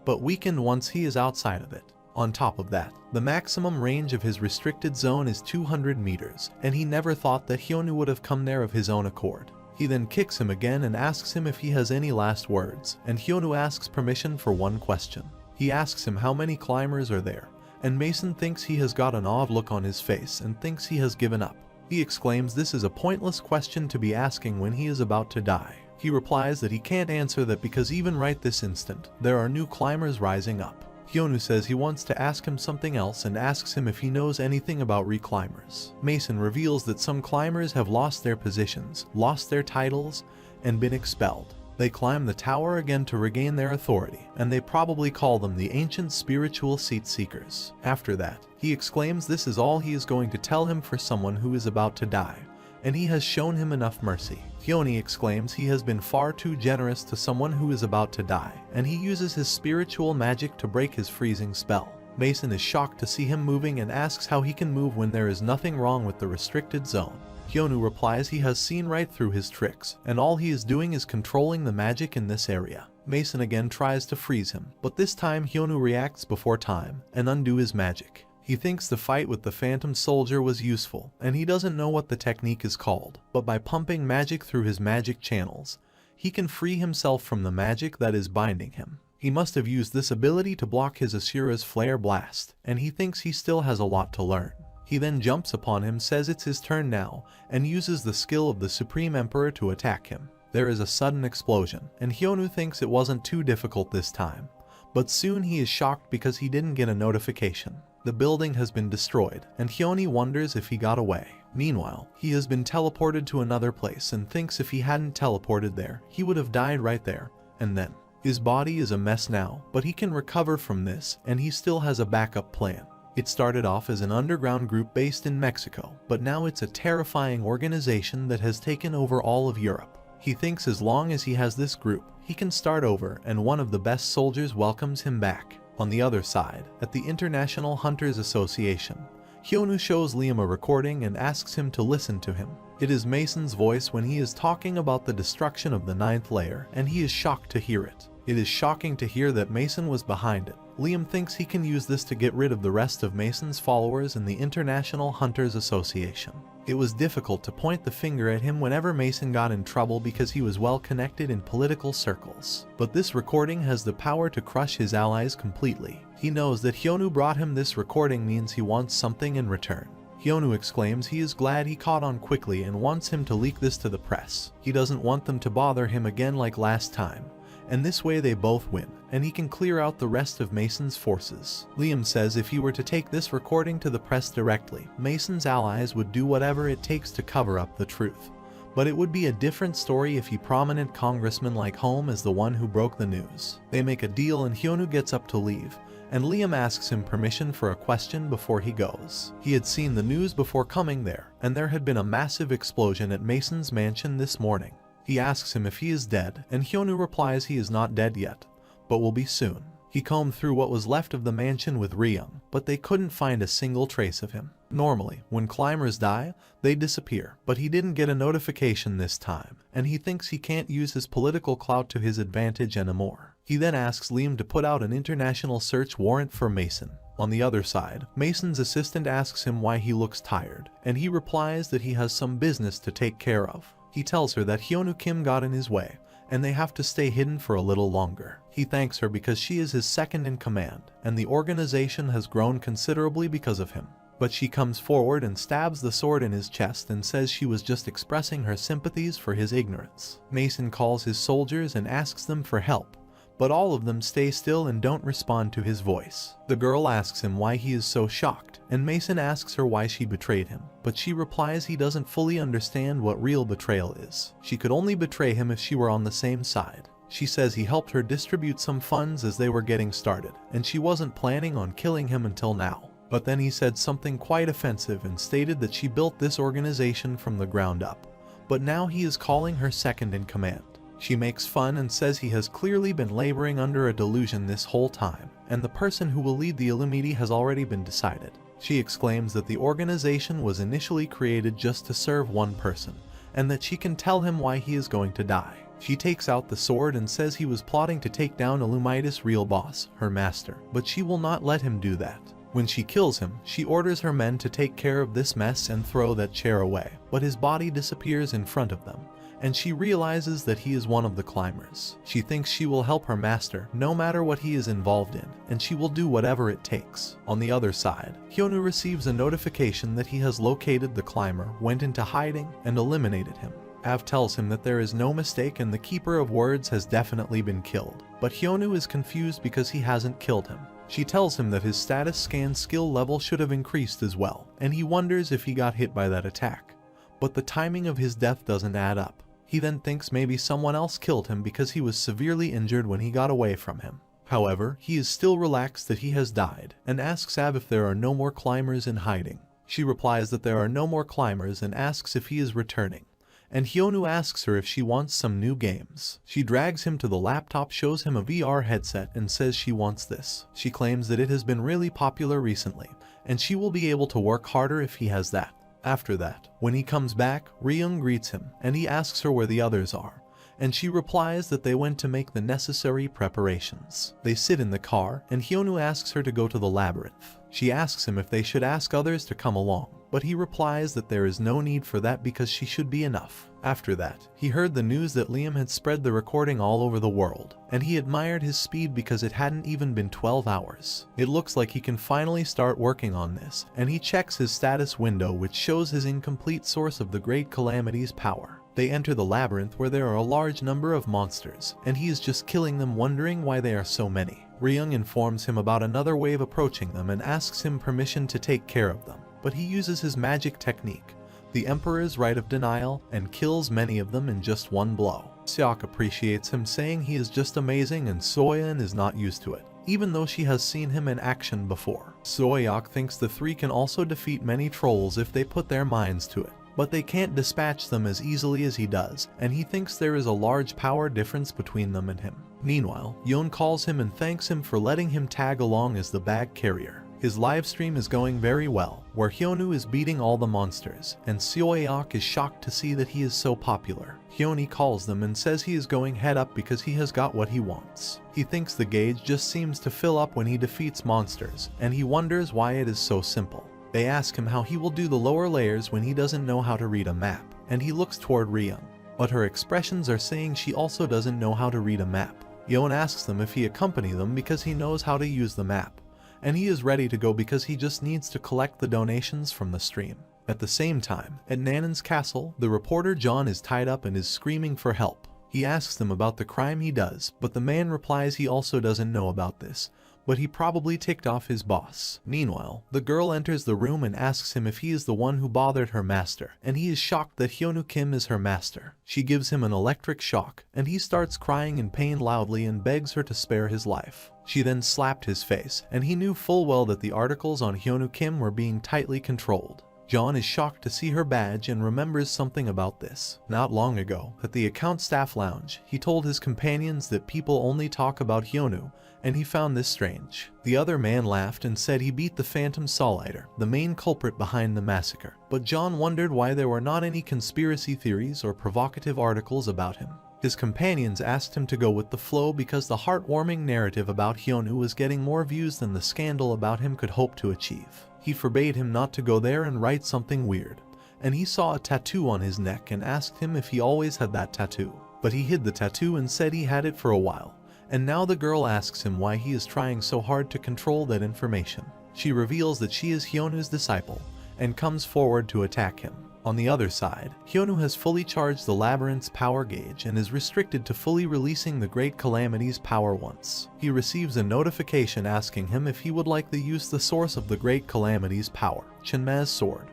Speaker 1: but weakened once he is outside of it. On top of that, the maximum range of his restricted zone is 200 meters, and he never thought that Hyonu would have come there of his own accord. He then kicks him again and asks him if he has any last words, and Hyonu asks permission for one question. He asks him how many climbers are there, and Mason thinks he has got an odd look on his face and thinks he has given up. He exclaims this is a pointless question to be asking when he is about to die. He replies that he can't answer that because even right this instant, there are new climbers rising up. Hyonu says he wants to ask him something else and asks him if he knows anything about reclimbers. Mason reveals that some climbers have lost their positions, lost their titles, and been expelled. They climb the tower again to regain their authority, and they probably call them the ancient spiritual seat seekers. After that, he exclaims this is all he is going to tell him for someone who is about to die, and he has shown him enough mercy. Hyonu exclaims he has been far too generous to someone who is about to die, and he uses his spiritual magic to break his freezing spell. Mason is shocked to see him moving and asks how he can move when there is nothing wrong with the restricted zone. Hyonu replies he has seen right through his tricks, and all he is doing is controlling the magic in this area. Mason again tries to freeze him, but this time Hyonu reacts before time and undo his magic. He thinks the fight with the phantom soldier was useful, and he doesn't know what the technique is called, but by pumping magic through his magic channels, he can free himself from the magic that is binding him. He must have used this ability to block his Asura's flare blast, and he thinks he still has a lot to learn. He then jumps upon him, says it's his turn now, and uses the skill of the Supreme Emperor to attack him. There is a sudden explosion, and Hyonu thinks it wasn't too difficult this time, but soon he is shocked because he didn't get a notification. The building has been destroyed, and Hyonu wonders if he got away. Meanwhile, he has been teleported to another place and thinks if he hadn't teleported there, he would have died right there, and then. His body is a mess now, but he can recover from this, and he still has a backup plan. It started off as an underground group based in Mexico, but now it's a terrifying organization that has taken over all of Europe. He thinks as long as he has this group, he can start over, and one of the best soldiers welcomes him back. On the other side, at the International Hunters Association, Hyonu shows Liam a recording and asks him to listen to him. It is Mason's voice when he is talking about the destruction of the 9th layer, and he is shocked to hear it. It is shocking to hear that Mason was behind it. Liam thinks he can use this to get rid of the rest of Mason's followers in the International Hunters Association. It was difficult to point the finger at him whenever Mason got in trouble because he was well connected in political circles. But this recording has the power to crush his allies completely. He knows that Hyonu brought him this recording means he wants something in return. Hyonu exclaims he is glad he caught on quickly and wants him to leak this to the press. He doesn't want them to bother him again like last time, and this way they both win, and he can clear out the rest of Mason's forces. Liam says if he were to take this recording to the press directly, Mason's allies would do whatever it takes to cover up the truth. But it would be a different story if a prominent congressman like Home is the one who broke the news. They make a deal and Hyonu gets up to leave, and Liam asks him permission for a question before he goes. He had seen the news before coming there, and there had been a massive explosion at Mason's mansion this morning. He asks him if he is dead, and Hyonu replies he is not dead yet, but will be soon. He combed through what was left of the mansion with Ryung, but they couldn't find a single trace of him. Normally, when climbers die, they disappear, but he didn't get a notification this time, and he thinks he can't use his political clout to his advantage anymore. He then asks Liam to put out an international search warrant for Mason. On the other side, Mason's assistant asks him why he looks tired, and he replies that he has some business to take care of. He tells her that Hyonu Kim got in his way, and they have to stay hidden for a little longer. He thanks her because she is his second in command, and the organization has grown considerably because of him. But she comes forward and stabs the sword in his chest and says she was just expressing her sympathies for his ignorance. Mason calls his soldiers and asks them for help, but all of them stay still and don't respond to his voice. The girl asks him why he is so shocked, and Mason asks her why she betrayed him, but she replies he doesn't fully understand what real betrayal is. She could only betray him if she were on the same side. She says he helped her distribute some funds as they were getting started, and she wasn't planning on killing him until now. But then he said something quite offensive and stated that she built this organization from the ground up, but now he is calling her second in command. She makes fun and says he has clearly been laboring under a delusion this whole time, and the person who will lead the Illumidi has already been decided. She exclaims that the organization was initially created just to serve one person, and that she can tell him why he is going to die. She takes out the sword and says he was plotting to take down Illumida's real boss, her master, but she will not let him do that. When she kills him, she orders her men to take care of this mess and throw that chair away, but his body disappears in front of them, and she realizes that he is one of the climbers. She thinks she will help her master no matter what he is involved in, and she will do whatever it takes. On the other side, Hyonu receives a notification that he has located the climber, went into hiding, and eliminated him. Av tells him that there is no mistake and the Keeper of Words has definitely been killed, but Hyonu is confused because he hasn't killed him. She tells him that his status scan skill level should have increased as well, and he wonders if he got hit by that attack. But the timing of his death doesn't add up. He then thinks maybe someone else killed him because he was severely injured when he got away from him. However, he is still relaxed that he has died, and asks Av if there are no more climbers in hiding. She replies that there are no more climbers and asks if he is returning, and Hyonu asks her if she wants some new games. She drags him to the laptop, shows him a VR headset, and says she wants this. She claims that it has been really popular recently, and she will be able to work harder if he has that. After that, when he comes back, Ryung greets him, and he asks her where the others are, and she replies that they went to make the necessary preparations. They sit in the car, and Hyonu asks her to go to the labyrinth. She asks him if they should ask others to come along, but he replies that there is no need for that because she should be enough. After that, he heard the news that Liam had spread the recording all over the world, and he admired his speed because it hadn't even been 12 hours. It looks like he can finally start working on this, and he checks his status window, which shows his incomplete source of the Great Calamity's power. They enter the labyrinth where there are a large number of monsters, and he is just killing them, wondering why they are so many. Ryung informs him about another wave approaching them and asks him permission to take care of them, but he uses his magic technique, the Emperor's Right of Denial, and kills many of them in just one blow. Seok appreciates him, saying he is just amazing, and Soyeon is not used to it, even though she has seen him in action before. Soyeok thinks the three can also defeat many trolls if they put their minds to it, but they can't dispatch them as easily as he does, and he thinks there is a large power difference between them and him. Meanwhile, Yeon calls him and thanks him for letting him tag along as the bag carrier. His livestream is going very well, where Hyonu is beating all the monsters, and Seoyeok is shocked to see that he is so popular. Hyoni calls them and says he is going head up because he has got what he wants. He thinks the gauge just seems to fill up when he defeats monsters, and he wonders why it is so simple. They ask him how he will do the lower layers when he doesn't know how to read a map, and he looks toward Ryung, but her expressions are saying she also doesn't know how to read a map. Yeon asks them if he accompany them because he knows how to use the map, and he is ready to go because he just needs to collect the donations from the stream. At the same time, at Nanon's castle, the reporter John is tied up and is screaming for help. He asks them about the crime he does, but the man replies he also doesn't know about this, but he probably ticked off his boss. Meanwhile, the girl enters the room and asks him if he is the one who bothered her master, and he is shocked that Hyonu Kim is her master. She gives him an electric shock, and he starts crying in pain loudly and begs her to spare his life. She then slapped his face, and he knew full well that the articles on Hyonu Kim were being tightly controlled. John is shocked to see her badge and remembers something about this. Not long ago, at the account staff lounge, he told his companions that people only talk about Hyonu, and he found this strange. The other man laughed and said he beat the Phantom Solider, the main culprit behind the massacre, but John wondered why there were not any conspiracy theories or provocative articles about him. His companions asked him to go with the flow because the heartwarming narrative about Hyonu was getting more views than the scandal about him could hope to achieve. He forbade him not to go there and write something weird, and he saw a tattoo on his neck and asked him if he always had that tattoo, but he hid the tattoo and said he had it for a while. And now the girl asks him why he is trying so hard to control that information. She reveals that she is Hyonu's disciple and comes forward to attack him. On the other side, Hyonu has fully charged the labyrinth's power gauge and is restricted to fully releasing the Great Calamity's power once. He receives a notification asking him if he would like to use the source of the Great Calamity's power, Chenma's sword,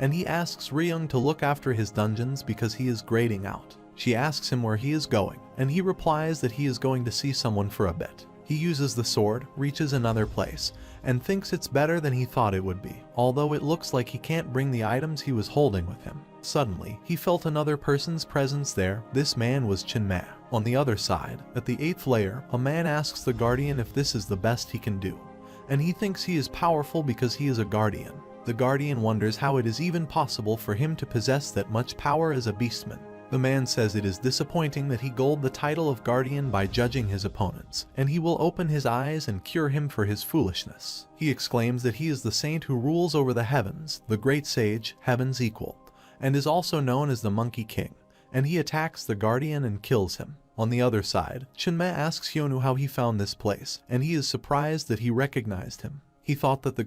Speaker 1: and he asks Ryung to look after his dungeons because he is grading out. She asks him where he is going, and he replies that he is going to see someone for a bit. He uses the sword, reaches another place, and thinks it's better than he thought it would be, although it looks like he can't bring the items he was holding with him. Suddenly, he felt another person's presence there. This man was Chinma. On the other side, at the 8th layer, a man asks the guardian if this is the best he can do, and he thinks he is powerful because he is a guardian. The guardian wonders how it is even possible for him to possess that much power as a beastman. The man says it is disappointing that he gold the title of guardian by judging his opponents, and he will open his eyes and cure him for his foolishness. He exclaims that he is the saint who rules over the heavens, the great sage, heaven's equal, and is also known as the Monkey King, and he attacks the guardian and kills him. On the other side, Chinma asks Hyonu how he found this place, and he is surprised that he recognized him. He thought that the